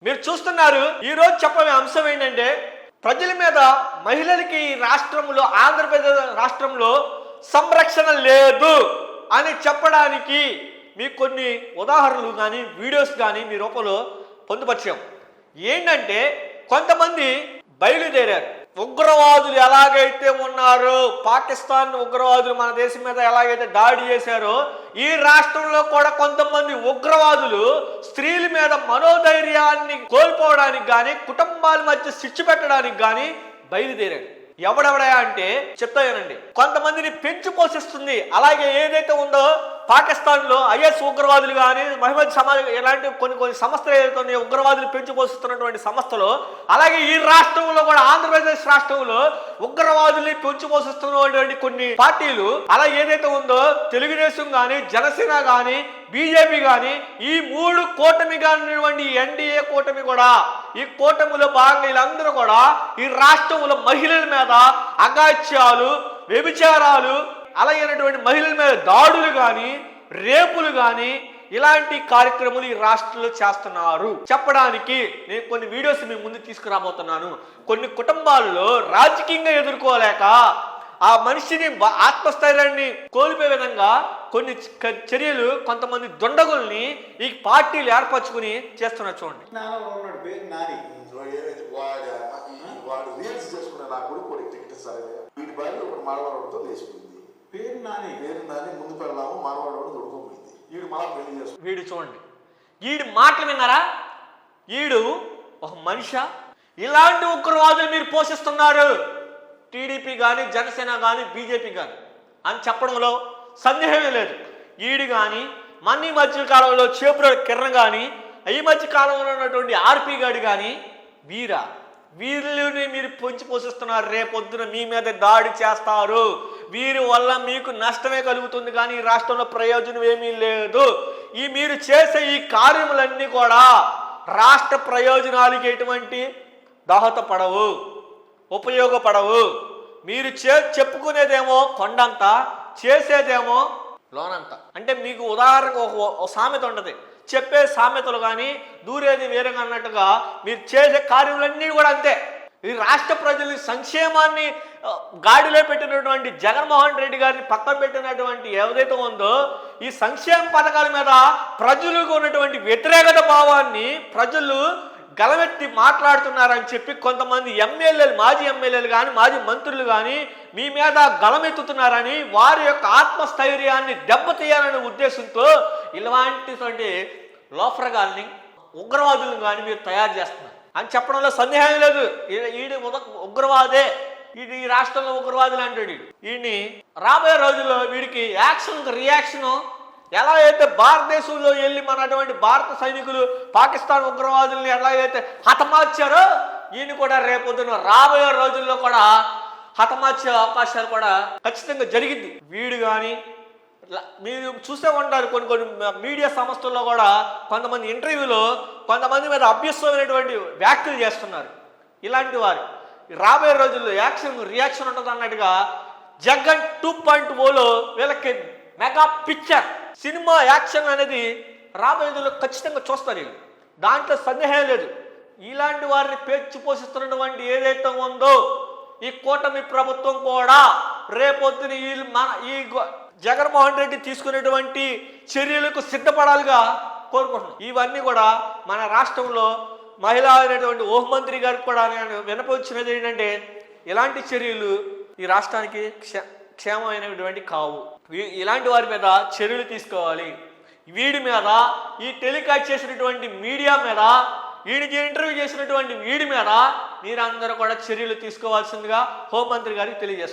మీరు చూస్తున్నారు ఈ రోజు చెప్పే అంశం ఏంటంటే ప్రజల మీద మహిళలకి రాష్ట్రంలో ఆంధ్రప్రదేశ్ రాష్ట్రంలో సంరక్షణ లేదు అని చెప్పడానికి మీకు కొన్ని ఉదాహరణలు కానీ వీడియోస్ కానీ మీ రూపంలో పొందుపరిచాం. ఏంటంటే కొంతమంది బయలుదేరారు. ఉగ్రవాదులు ఎలాగైతే ఉన్నారో, పాకిస్తాన్ ఉగ్రవాదులు మన దేశం మీద ఎలాగైతే దాడి చేశారో, ఈ రాష్ట్రంలో కూడా కొంతమంది ఉగ్రవాదులు స్త్రీల మీద మనోధైర్యాన్ని కోల్పోవడానికి కానీ, కుటుంబాల మధ్య శిక్ష పెట్టడానికి కానీ బయలుదేరారు. ఎవడెవడా అంటే చెప్తానండి, కొంతమందిని పెంచి పోషిస్తుంది. అలాగే ఏదైతే ఉందో పాకిస్తాన్ లో ఐఎస్ ఉగ్రవాదులు కానీ, మహమ్మద్ సమాజ్ ఇలాంటి కొన్ని సంస్థలు ఏదైతే ఉన్నాయో ఉగ్రవాదులు పెంచి పోషిస్తున్నటువంటి సంస్థలు, అలాగే ఈ రాష్ట్రంలో కూడా ఆంధ్రప్రదేశ్ రాష్ట్రంలో ఉగ్రవాదుల్ని పెంచి పోషిస్తున్నటువంటి కొన్ని పార్టీలు, అలా ఏదైతే ఉందో తెలుగుదేశం కానీ, జనసేన కానీ, బీజేపీ కానీ, ఈ మూడు కూటమిగా ఉన్నటువంటి ఎన్డీఏ కూటమి కూడా, ఈ కూటమిలో భాగంగా వీళ్ళందరూ కూడా ఈ రాష్ట్రంలో మహిళల మీద అగాత్యాలు, వ్యభిచారాలు, అలాగైనటువంటి మహిళల మీద దాడులు కానీ, రేపులు కానీ, ఇలాంటి కార్యక్రమాలు ఈ రాష్ట్రంలో చేస్తున్నారు. చెప్పడానికి నేను కొన్ని వీడియోస్ మీ ముందు తీసుకురాబోతున్నాను. కొన్ని కుటుంబాలలో రాజకీయంగా ఎదుర్కోలేక ఆ మనిషిని ఆత్మస్థైర్యాన్ని కోల్పోయే విధంగా కొన్ని చర్యలు కొంతమంది దుండగుల్ని ఈ పార్టీలు ఏర్పరచుకుని చేస్తున్నారు. చూడండి. వాడు రీల్స్ చేసుకునే నా కొడుకు టికెట్ సరే వీటి భార్య ఒకటి మారవాడంతో లేచిపోయింది. పేరు నాని ముందు పెళ్ళాము మారవాడు దొడుకోపోయింది. వీడు మళ్ళా పెళ్లి చేసుకుంది. వీడు చూడండి, వీడి మాటలు విన్నారా? వీడు ఒక మనిషి. ఇలాంటి ఉగ్రవాదులు మీరు పోషిస్తున్నారు, టీడీపీ కానీ, జనసేన కానీ, బీజేపీ కానీ అని చెప్పడంలో సందేహమే లేదు. ఈడు కానీ, ఈ మధ్య కాలంలో చేపుర కిరణ్ కానీ, ఈ మధ్య కాలంలో ఉన్నటువంటి ఆర్పీ గాడి కానీ, వీళ్ళని మీరు పొంచి పోషిస్తున్నారు. రేపొద్దున మీ మీద దాడి చేస్తారు. వీరి వల్ల మీకు నష్టమే కలుగుతుంది కానీ ఈ రాష్ట్రంలో ప్రయోజనం ఏమీ లేదు. ఈ మీరు చేసే ఈ కార్యములన్నీ కూడా రాష్ట్ర ప్రయోజనాలకి ఎటువంటి దోహదపడవు, ఉపయోగపడవు. మీరు చెప్పుకునేదేమో కొండంత, చేసేదేమో లోనంత. అంటే మీకు ఉదాహరణకు ఒక సామెత ఉంటుంది, చెప్పే సామెతలు కానీ దూరేది వేరుగా అన్నట్టుగా మీరు చేసే కార్యములన్నీ కూడా అంతే. ఈ రాష్ట్ర ప్రజల సంక్షేమాన్ని గాడిలో పెట్టినటువంటి జగన్మోహన్ రెడ్డి గారిని పక్కన పెట్టినటువంటి ఏదైతే ఉందో, ఈ సంక్షేమ పథకాల మీద ప్రజలకు ఉన్నటువంటి వ్యతిరేకత భావాన్ని ప్రజలు గలమెత్తి మాట్లాడుతున్నారని చెప్పి కొంతమంది ఎమ్మెల్యేలు, మాజీ ఎమ్మెల్యేలు కానీ, మాజీ మంత్రులు కానీ మీ మీద గలమెత్తుతున్నారని, వారి యొక్క ఆత్మస్థైర్యాన్ని దెబ్బతీయాలనే ఉద్దేశంతో ఇలాంటి లోఫరగాల్ని, ఉగ్రవాదులను కానీ మీరు తయారు చేస్తున్నారు అని చెప్పడంలో సందేహం లేదు. ఈడు ఉగ్రవాదే, ఇది ఈ రాష్ట్రంలో ఉగ్రవాదులు అంటాడు. వీడిని రాబోయే రోజుల్లో వీడికి యాక్షన్ రియాక్షన్ ఎలా అయితే భారతదేశంలో వెళ్ళి మనటువంటి భారత సైనికులు పాకిస్తాన్ ఉగ్రవాదుల్ని ఎలా అయితే హతమార్చారో, ఈయన కూడా రేపొద్దున రాబోయే రోజుల్లో కూడా హతమార్చే అవకాశాలు కూడా ఖచ్చితంగా జరిగింది. వీడు కానీ మీరు చూసే ఉంటారు, కొన్ని మీడియా సంస్థల్లో కూడా కొంతమంది ఇంటర్వ్యూలో కొంతమంది మీద అభ్యస్తమైనటువంటి వ్యాఖ్యలు చేస్తున్నారు. ఇలాంటి వారు రాబోయే రోజుల్లో యాక్షన్ రియాక్షన్ ఉంటుంది అన్నట్టుగా జగన్ 2.0లో వీళ్ళకి మెగా పిక్చర్ సినిమా యాక్షన్ అనేది రాబోయే రోజుల్లో ఖచ్చితంగా చూస్తారు. దాంట్లో సందేహం లేదు. ఇలాంటి వారిని పేర్చి పోషిస్తున్నటువంటి ఏదైతే ఉందో ఈ కూటమి ప్రభుత్వం కూడా రేపొద్దున ఈ జగన్మోహన్ రెడ్డి తీసుకునేటువంటి చర్యలకు సిద్ధపడాలిగా కోరుకుంటున్నాం. ఇవన్నీ కూడా మన రాష్ట్రంలో మహిళా అయినటువంటి హోంమంత్రి గారికి కూడా వినపొచ్చినది ఏంటంటే, ఇలాంటి చర్యలు ఈ రాష్ట్రానికి క్షేమమైనటువంటి కావు. ఇలాంటి వారి మీద చర్యలు తీసుకోవాలి. వీడి మీద, ఈ టెలికాస్ట్ చేసినటువంటి మీడియా మీద, వీడికి ఇంటర్వ్యూ చేసినటువంటి వీడి మీద మీరందరూ కూడా చర్యలు తీసుకోవాల్సిందిగా హోంమంత్రి గారికి తెలియజేస్తున్నారు.